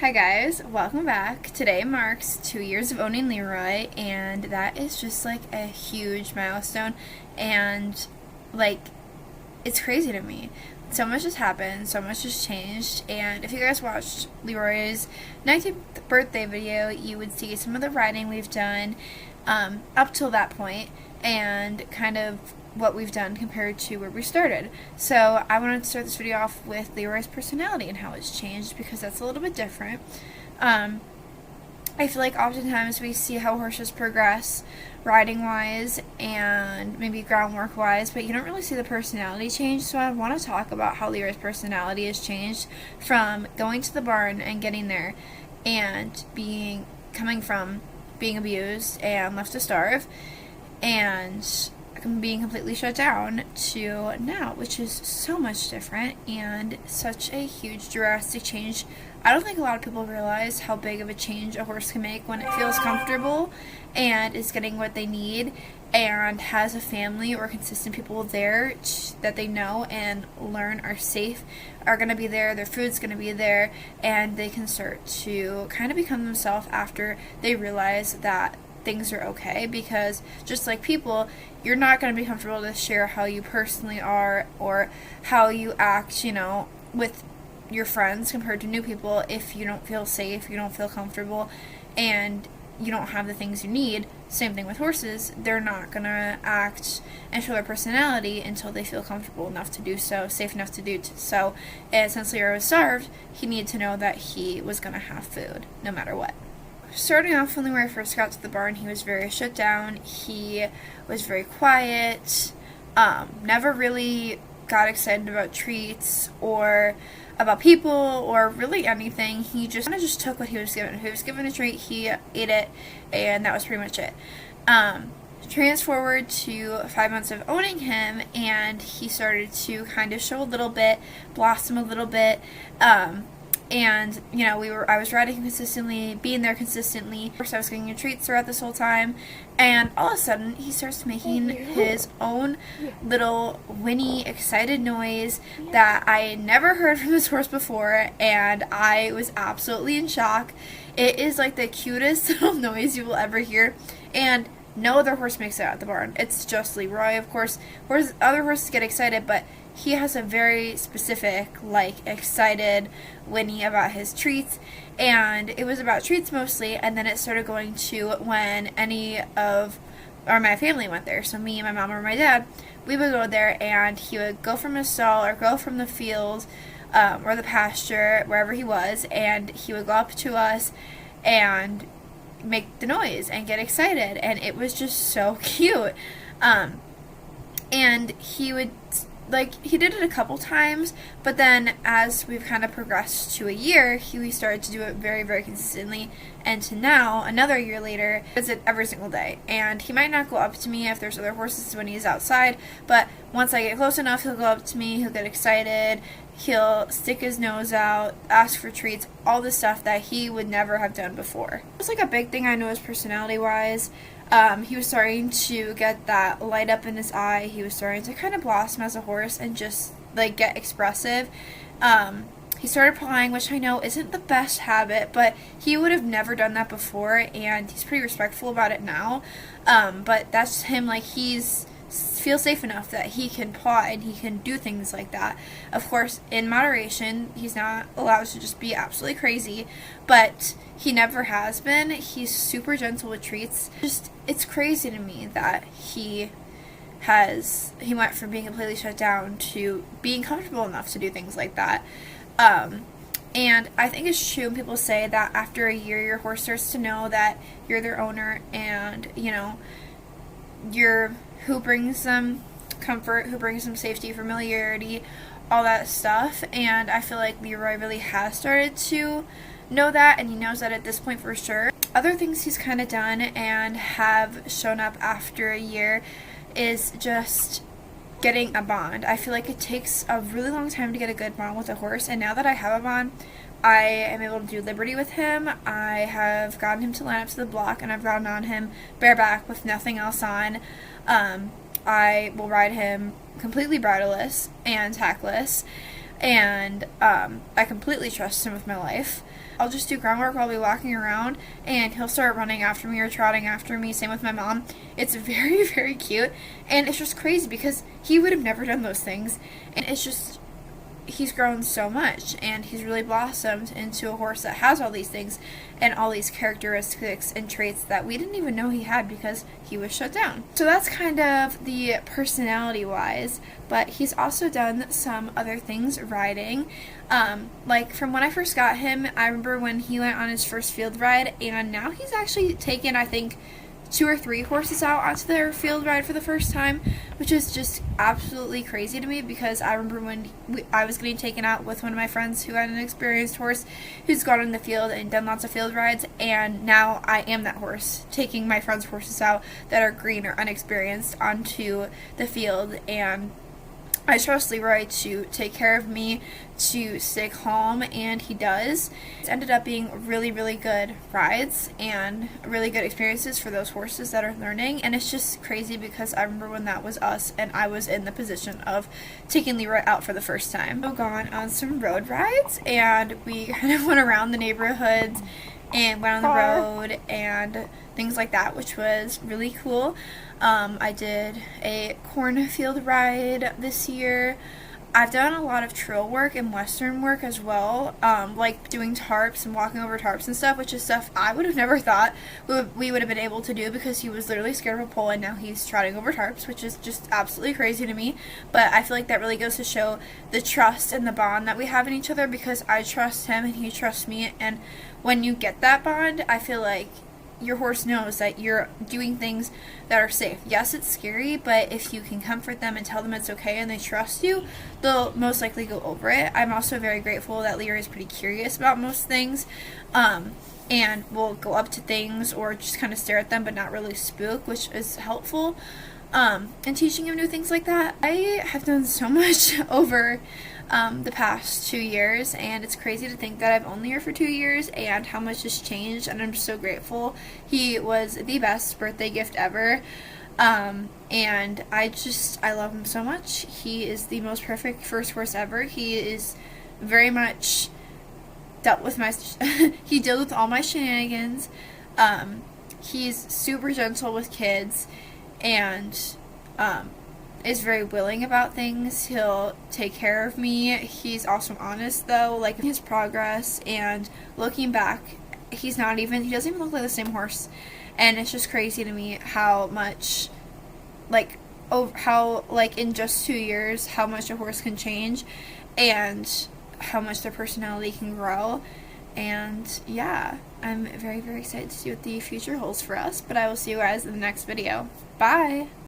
Hi guys, welcome back. Today marks 2 years of owning Leroy, and that is just like a huge milestone, and like it's crazy to me. So much has happened, so much has changed, and if you guys watched Leroy's 19th birthday video, you would see some of the riding we've done up till that point, and kind of what we've done compared to where we started. So I wanted to start this video off with Leroy's personality and how it's changed, because that's a little bit different. I feel like oftentimes we see how horses progress riding wise and maybe groundwork wise, but you don't really see the personality change. So I want to talk about how Leroy's personality has changed from going to the barn and getting there and coming from being abused and left to starve and being completely shut down to now, which is so much different and such a huge drastic change. I don't think a lot of people realize how big of a change a horse can make when it feels comfortable and is getting what they need and has a family or consistent people there that they know and learn are safe, are going to be there, their food's going to be there, and they can start to kind of become themselves after they realize that things are okay. Because just like people, you're not going to be comfortable to share how you personally are or how you act, with your friends compared to new people if you don't feel safe, you don't feel comfortable, and you don't have the things you need. Same thing with horses. They're not going to act and show their personality until they feel comfortable enough to do so, safe enough to do so. And since Leroy was starved, he needed to know that he was going to have food no matter what. Starting off, when I first got to the barn, he was very shut down. He was very quiet, never really got excited about treats or about people or really anything. He just kind of just took what he was given. If he was given a treat, he ate it, and that was pretty much it. Trans forward to 5 months of owning him, and he started to kind of show a little bit, blossom a little bit, and I was riding consistently, being there consistently. Of course, I was getting treats throughout this whole time, and all of a sudden he starts making his own little whinny, excited noise that I never heard from this horse before, and I was absolutely in shock. It is like the cutest little noise you will ever hear, and no other horse makes it at the barn. It's just Leroy, of course. Other horses get excited, but he has a very specific, excited whinny about his treats, and it was about treats mostly, and then it started going to when my family went there. So me, my mom, or my dad, we would go there, and he would go from his stall or go from the field or the pasture, wherever he was, and he would go up to us and make the noise and get excited, and it was just so cute. And he would he did it a couple times, but then as we've kind of progressed to a year, we started to do it very, very consistently, and to now, another year later, he does it every single day. And he might not go up to me if there's other horses when he's outside, but once I get close enough, he'll go up to me, he'll get excited, he'll stick his nose out, ask for treats, all the stuff that he would never have done before. It was a big thing I noticed personality-wise. He was starting to get that light up in his eye. He was starting to kind of blossom as a horse and just get expressive. He started pawing, which I know isn't the best habit, but he would have never done that before, and he's pretty respectful about it now. But that's him. He's feels safe enough that he can paw and he can do things like that. Of course, in moderation. He's not allowed to just be absolutely crazy, but he never has been. He's super gentle with treats. It's crazy to me that he went from being completely shut down to being comfortable enough to do things like that. And I think it's true when people say that after a year your horse starts to know that you're their owner, and you're who brings them comfort, who brings them safety, familiarity, all that stuff. And I feel like Leroy really has started to know that, and he knows that at this point for sure. Other things he's kind of done and have shown up after a year is just getting a bond. I feel like it takes a really long time to get a good bond with a horse, and now that I have a bond, I am able to do liberty with him. I have gotten him to line up to the block, and I've gotten on him bareback with nothing else on. I will ride him completely bridleless and tackless. and I completely trust him with my life. I'll just do groundwork while I'll be walking around, and he'll start running after me or trotting after me. Same with my mom. It's very, very cute, and it's just crazy because he would have never done those things, and it's just, he's grown so much, and he's really blossomed into a horse that has all these things and all these characteristics and traits that we didn't even know he had because he was shut down. So that's kind of the personality wise, but he's also done some other things riding. Like from when I first got him, I remember when he went on his first field ride, and now he's actually taken, I think, 2 or 3 horses out onto their field ride for the first time, which is just absolutely crazy to me because I remember when I was getting taken out with one of my friends who had an experienced horse who's gone in the field and done lots of field rides, and now I am that horse taking my friends' horses out that are green or unexperienced onto the field, and I trust Leroy to take care of me, to stay calm, and he does. It's ended up being really, really good rides and really good experiences for those horses that are learning, and it's just crazy because I remember when that was us and I was in the position of taking Leroy out for the first time. I've gone on some road rides, and we kind of went around the neighborhoods and went on the road and things like that, which was really cool. I did a cornfield ride this year. I've done a lot of trail work and western work as well, like doing tarps and walking over tarps and stuff, which is stuff I would have never thought we would have been able to do because he was literally scared of a pole, and now he's trotting over tarps, which is just absolutely crazy to me. But I feel like that really goes to show the trust and the bond that we have in each other, because I trust him and he trusts me, and when you get that bond, I feel like your horse knows that you're doing things that are safe. Yes, it's scary, but if you can comfort them and tell them it's okay and they trust you, they'll most likely go over it. I'm also very grateful that Leroy is pretty curious about most things, and will go up to things or just kind of stare at them but not really spook, which is helpful. And teaching him new things like that. I have done so much over the past 2 years, and it's crazy to think that I've only here for 2 years and how much has changed, and I'm just so grateful. He was the best birthday gift ever, and I love him so much. He is the most perfect first horse ever. He is very much dealt with he dealt with all my shenanigans. He's super gentle with kids, and is very willing about things. He'll take care of me. He's also honest though, like his progress, and looking back, he doesn't even look like the same horse, and it's just crazy to me how much, in just 2 years, how much a horse can change and how much their personality can grow. And yeah, I'm very, very excited to see what the future holds for us, but I will see you guys in the next video. Bye!